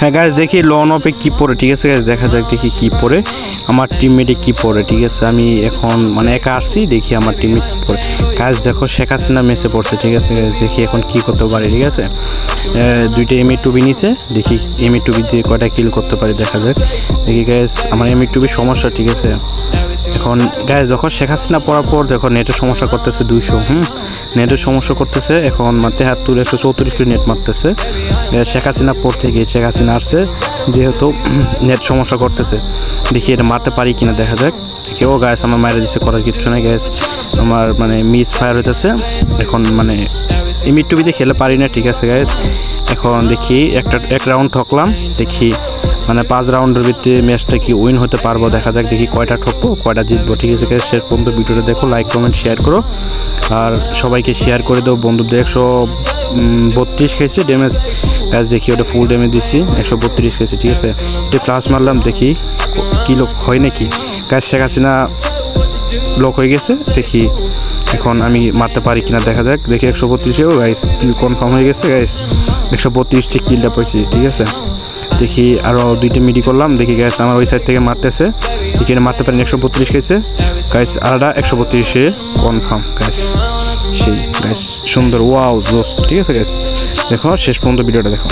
হ্যাঁ গাইস, দেখি লন অফে কি পড়ে, ঠিক আছে গাইস, দেখা যাক দেখি কি পড়ে, আমার টিমমেটে কি পড়ে, ঠিক আছে। আমি এখন মানে একা আসছি, দেখি আমার টিমমেট কি পড়ে। গাইস দেখো শেখ হাসিনা মেসে পড়ছে, ঠিক আছে গাইস, দেখি এখন কি করতে পারি, ঠিক আছে। দুইটা এমএ টুবি নিচে, দেখি এমএ টুবি দিয়ে কয়টা কিল করতে পারি, দেখা যাক। দেখি গাইস আমার এমএ টুবির সমস্যা, ঠিক আছে। এখন গাইস যখন শেখ হাসিনা পড়ার পর দেখো নেটের সমস্যা করতেছে 200, নেটের সমস্যা করতেছে। এখন মারতে হাত তুলে 134 নেট মারতেছে। শেখ হাসিনা পর থেকে শেখ হাসিনা আসছে, যেহেতু নেট সমস্যা করতেছে, দেখি এটা মারতে পারি কিনা, দেখা যাক। দেখি ও গাইস আমার মায়ের দিচ্ছে, করার কিছু নাই গাইস, আমার মানে মিস ফায়ার হইতেছে। এখন মানে এমএ টুবিতে খেলে পারি না, ঠিক আছে গাইস। এখন দেখি এক রাউন্ড ঠকলাম, দেখি মানে 5 রাউন্ডের ভিতরে ম্যাচটা কি উইন হতে পারবো, দেখা যাক। দেখি কয়টা ঠকবো কয়টা জিতবো, ঠিক আছে গাইস। শেষ পর্যন্ত ভিডিওটা দেখো, লাইক কমেন্ট শেয়ার করো, আর সবাইকে শেয়ার করে দাও বন্ধুদের। 132 খেয়েছে ড্যামেজ গাইস, দেখি ওটা ফুল ড্যামেজ দিচ্ছি, 132 খেয়েছে, ঠিক আছে। এটা ফ্লাশ মারলাম, দেখি কি লোক হয় নাকি গাইস। শেখ হাসিনা ব্লক হয়ে গেছে, দেখি এখন আমি মারতে পারি কিনা, দেখা যাক। দেখি 132-এও গাইস কিল কনফার্ম হয়ে গেছে গাইস, 132টি কিলটা পেয়েছি, ঠিক আছে। দেখি আরও 2টা মিডি করলাম, দেখি গ্যাস আমার ওই সাইড থেকে মারতেছে, দেখি মারতে পারেন। 132 খেয়েছে গাইস, আরটা 132-এ কনফার্ম গাইস, সেই গাইস সুন্দর, ওয়াও জোস, ঠিক আছে গাইস। দেখো শেষ পর্যন্ত ভিডিওটা দেখো,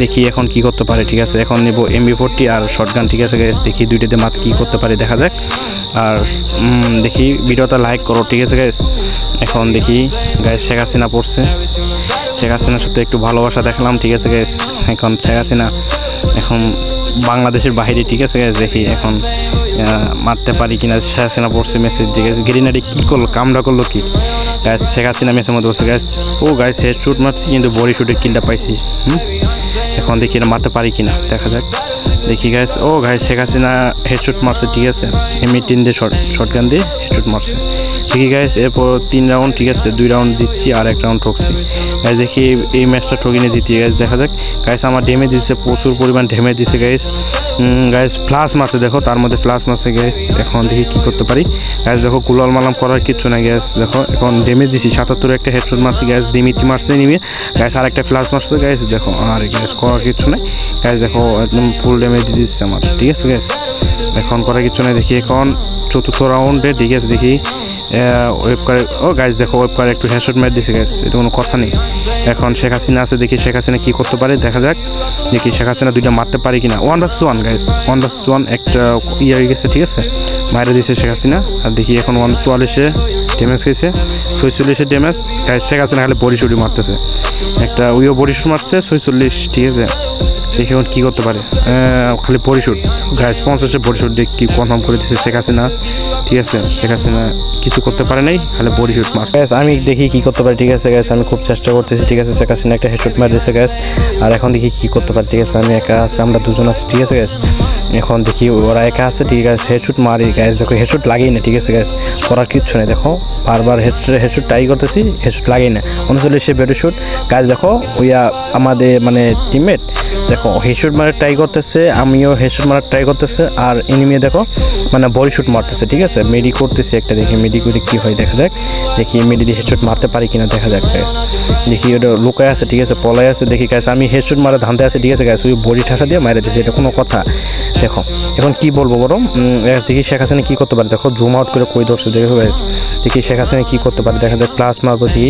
দেখি এখন কি করতে পারে, ঠিক আছে। এখন নেব MB40 আর শটগান, ঠিক আছে গাইস। দেখি দুইটাতে মাত্র কি করতে পারে, দেখা যাক। আর দেখি ভিডিওটা লাইক করো, ঠিক আছে গাইস। এখন দেখি গাইস শেখ হাসিনা পড়ছে, শেখ হাসিনার সাথে একটু ভালোবাসা দেখলাম, ঠিক আছে গাইস। এখন শেখ হাসিনা এখন বাংলাদেশের বাইরে, ঠিক আছে গাইস। দেখি এখন মারতে পারি কিনা। শেখ হাসিনা পড়ছে মেসেজ, ঠিক আছে। গ্রিনারি কি করলো, কামড়া করলো কি গাইস, শেখ হাসিনা মেসের মধ্যে বসে গাইস। ও গাইস হেড শুট মারছি, কিন্তু বডি শুটের কিলটা পাইছি। এখন দেখি এটা মারতে পারি কিনা, দেখা যাক। দেখি গাইস, ও গাইস শেখ হাসিনা হেডশুট মারছে, ঠিক আছে। এমএ10 দিয়ে শটগান দিয়ে হেডশুট মারছে, দেখি গাইস। এরপর 3 রাউন্ড, ঠিক আছে, 2 রাউন্ড দিচ্ছি আর 1 রাউন্ড ঠকছি গাইস। দেখি এই ম্যাচটা ঠকিনে জিতি গাইস, দেখা যাক। গাইস আমার ড্যামেজ দিচ্ছে, প্রচুর পরিমাণ ড্যামেজ দিচ্ছে গাইস। গাইস ফ্লাশ মারছে, দেখো তার মধ্যে ফ্লাশ মারছে গাইস। এখন দেখি কি করতে পারি গাইস, দেখো কুলাল মালাম করার কিছু নাই গাইস। দেখো এখন ড্যামেজ দিচ্ছি, 77 একটা হেডশুট মারছি গাইস, ডিমিটি মারছে নিমে গাইস, আর একটা ফ্লাশ মারছে গাইস। দেখো আর গাইস করার কিছু নাই গাইস, দেখো একদম ফুল ড্যামেজ দিয়ে দিচ্ছে আমার, ঠিক আছে গাইস। এখন করার কিছু নাই। দেখি এখন 4র্থ রাউন্ডে, ঠিক আছে। দেখি ওয়েবকার, ও গাইস দেখো ওয়েবকার একটু হেডশট মার দিছে গাইস, এটা কোনো কথা নেই। এখন শেখ হাসিনা আছে, দেখি শেখ হাসিনা কি করতে পারে, দেখা যাক। দেখি শেখ হাসিনা 2টা মারতে পারে কিনা। 1 vs 1 গাইস, 1 vs 1 একটা হয়ে গেছে, ঠিক আছে, মারে দিয়েছে শেখ হাসিনা। আর দেখি এখন 144-এ ড্যামেজ খেয়েছে, 46-এ ড্যামেজ গাইস। শেখ হাসিনা খালি বডি শুটই মারতেছে, একটা উইও বডি শুট মারছে 46, ঠিক আছে। দেখি এখন কী করতে পারে, খালি বডি শুট গাইস, 50-এর বডি শুট দেখি কনফার্ম করে দিচ্ছে শেখ হাসিনা, ঠিক আছে। শেখ হাসিনা কিছু করতে পারে নাই, খালি বডি শুট মারছে গ্যাস। আমি দেখি কি করতে পারি, ঠিক আছে গ্যাস, আমি খুব চেষ্টা করতেছি, ঠিক আছে। শেখ হাসিনা একটা হেডশট মার দিয়েছে গ্যাস, আর এখন দেখি কি করতে পারি, ঠিক আছে। আমি একা আছে, আমরা দুজন আছি, ঠিক আছে গ্যাস। এখন দেখি ওরা একা আছে, ঠিক আছে, হেডশুট মারি গ্যাস। দেখো হেডশুট লাগেই না, ঠিক আছে গ্যাস, করার কিচ্ছু নেই। দেখো বারবার হেডশুট ট্রাই করতেছি, হেডশুট লাগেই না। 39-এ বডি শুট গাছ, দেখো ওইয়া আমাদের মানে টিমমেট দেখো হেডশুট মারার ট্রাই করতেছে, আমিও হেডশুট মারার ট্রাই করতেছে, আর এনিমি দেখো মানে বডি শুট মারতেছে, ঠিক আছে। মেডি করতেছি একটা, দেখি মেডি করে কী হয়, দেখা যাক। দেখি মেডি দিয়ে হেডশুট মারতে পারি কিনা, দেখা যাক গ্যাস। দেখি ওটা লুকায় আছে, ঠিক আছে, পলায় আছে, দেখি গ্যাস। আমি হেডশুট মারা ধানতে আছে, ঠিক আছে গ্যাস, ওই বডি ঠাসা দিয়ে মারে দিয়েছে, এটা কোনো কথা। দেখো এখন কি বলবো বরং, দেখি শেখ হাসিনা কী করতে পারে, দেখো জুম আউট করে কই ধরছে, দেখো গ্যাস। দেখি শেখ হাসিনা কী করতে পারে, দেখা যাক। প্লাস মারবো, দেখি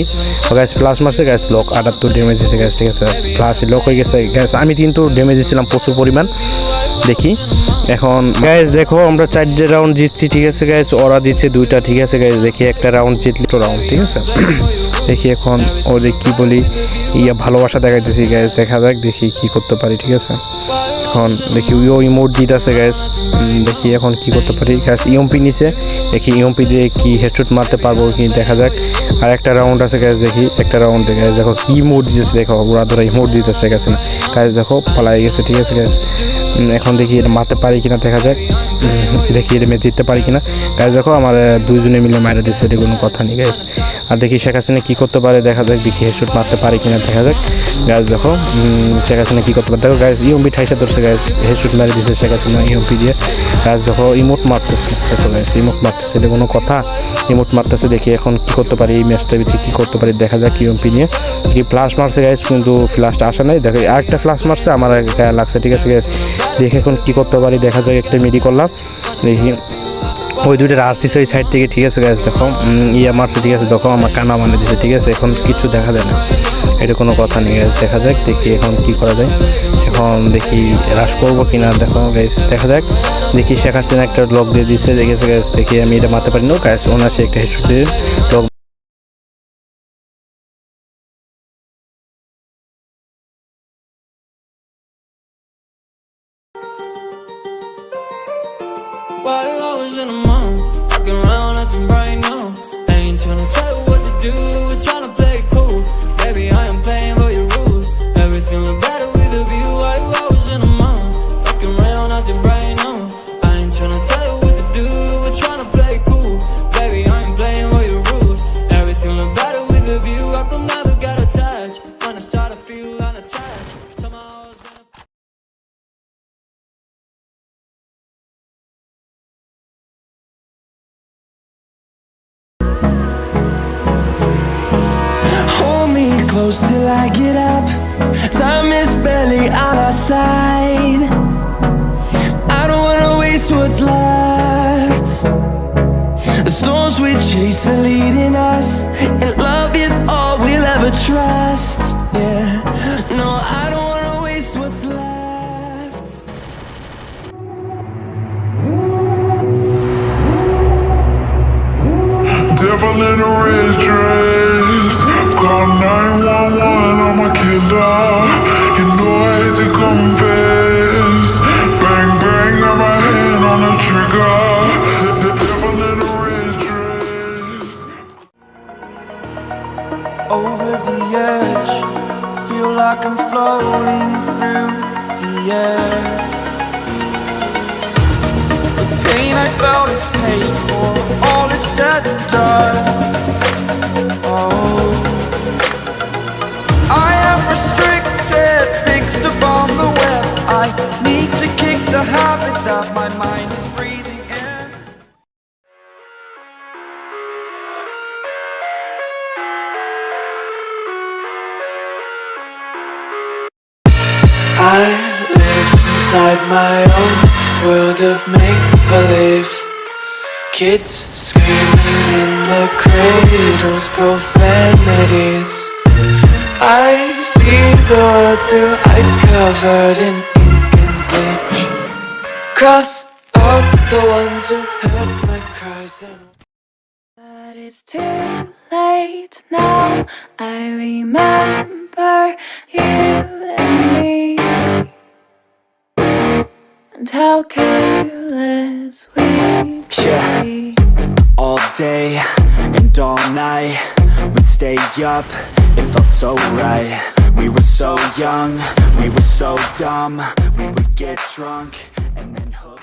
গ্যাস প্লাস মারছে গ্যাস, ব্লক 78 ড্যামেজ দিয়েছে গ্যাস, ঠিক আছে। প্লাস লক হয়ে গেছে গ্যাস, আমি কিন্তু ড্যামেজ দিয়েছিলাম প্রচুর পরিমাণ। দেখি এখন গ্যাস দেখো আমরা 4টে রাউন্ড জিতছি, ঠিক আছে গ্যাস, ওরা জিতছে 2টা, ঠিক আছে গ্যাস। দেখি একটা রাউন্ড জিতলি তো রাউন্ড, ঠিক আছে। দেখি এখন ওদের কি বলি, ভালোবাসা দেখাইতেছি গ্যাস, দেখা যাক দেখি কি করতে পারি, ঠিক আছে। এখন দেখি ও ইমোট দিতে আছে গ্যাস, দেখি এখন কি করতে পারি গ্যাস। ইএমপি নিচে, দেখি ইএমপি দিয়ে কি হেডশুট মারতে পারবো কি, দেখা যাক। আর একটা রাউন্ড আছে গ্যাস, দেখি একটা রাউন্ডে গ্যাস, দেখো কি মোড দিতেছে, দেখো ওরা ধরা ইমোট দিতেছে গ্যাস না গ্যাস, দেখো পালাই গেছে, ঠিক আছে গ্যাস। এখন দেখি এটা মারতে পারি কিনা, দেখা যাক। দেখি এটা ম্যাচ জিততে পারি কিনা গ্যাস। দেখো আমার 2জনে মিলে মারা দিচ্ছে, এটা কোনো কথা নেই গ্যাস। আর দেখি শেখ হাসিনা কী করতে পারে দেখা যাক, দেখি হেডশট মারতে পারে কিনা দেখা যাক। গাছ দেখো শেখ হাসিনা কী করতে পারে দেখো গাছ, ইএমপি ঠাইসা ধরছে গাছ, হেডশট মারি দিচ্ছে শেখ হাসিনা ইএমপি দিয়ে। গাছ দেখো ইমোট মারতেছে, দেখো গাছ ইমোট মারতেছে, এটা কোনো কথা? ইমোট মারতেছে, দেখি এখন কী করতে পারি এই ম্যাচটার ভিতরে, কী করতে পারি দেখা যাক ইএমপি নিয়ে। কি ফ্লাশ মারছে গাছ, কিন্তু ফ্লাশটা আসা নাই, দেখো আরেকটা ফ্লাশ মারছে আমার গায়ে লাগছে, ঠিক আছে গাছ। দেখি এখন কী করতে পারি দেখা যাক, একটা মেডি করলাম দেখি ওই দুইটা আসতেছে ওই সাইড থেকে, ঠিক আছে গাছ দেখো ইয়ে মারছে, ঠিক আছে দেখো আমার কানা মানে দিচ্ছে, ঠিক আছে এখন কিছু দেখা যায় না, এটা কোনো কথা নেই গাছ। দেখা যাক দেখি এখন কি করা যায়, এখন দেখি হ্রাস করবো কিনা দেখো গাছ, দেখা যাক। দেখি শেখ হাসিনা একটা লক দিয়ে দিচ্ছে, দেখেছে গাছ, দেখি আমি এটা মারতে পারি না গাছ, ওনার সে একটা হেডশট দিয়ে lock. While I was in a mom, walking around acting right now. I ain't tryna tell you what to do, we're tryna play it cool. Baby, I am playing by your rules. Everything look better with a view. While I was in a mom, walking around acting right now. I ain't tryna tell you what to do, we're tryna play it cool. Baby, I am playing by your rules. Everything look better with a view. I could never get attached when I start to feel unattached. Somehow I was in a Hold me close till I get up. Time is barely on our side. I don't wanna waste what's left. The storms we chase are leading us, and love is all we'll ever trust. Yeah, no, I don't wanna waste what's left. Devil in a red dress, call 911, I'm a killer. You know I had to confess. Bang bang, got my hand on the trigger. The devil in a red dress. Over the edge, feel like I'm floating through the air. The pain I felt is paid for, all is said and done. Oh, I am restricted, fixed upon the web. I need to kick the habit that my mind is breathing in. I live inside my own world of make-believe. Kids screaming in the cradles, profanities. I see the world through ice covered in ink and bleach. Cross out the ones who heard my cries and But it's too late now. I remember you and me, and how careless we Yeah. be. All day and all night, we'd stay up, it felt so right. We were so young, we were so dumb. We would get drunk and then hook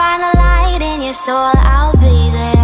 find the light in your soul, I'll be there.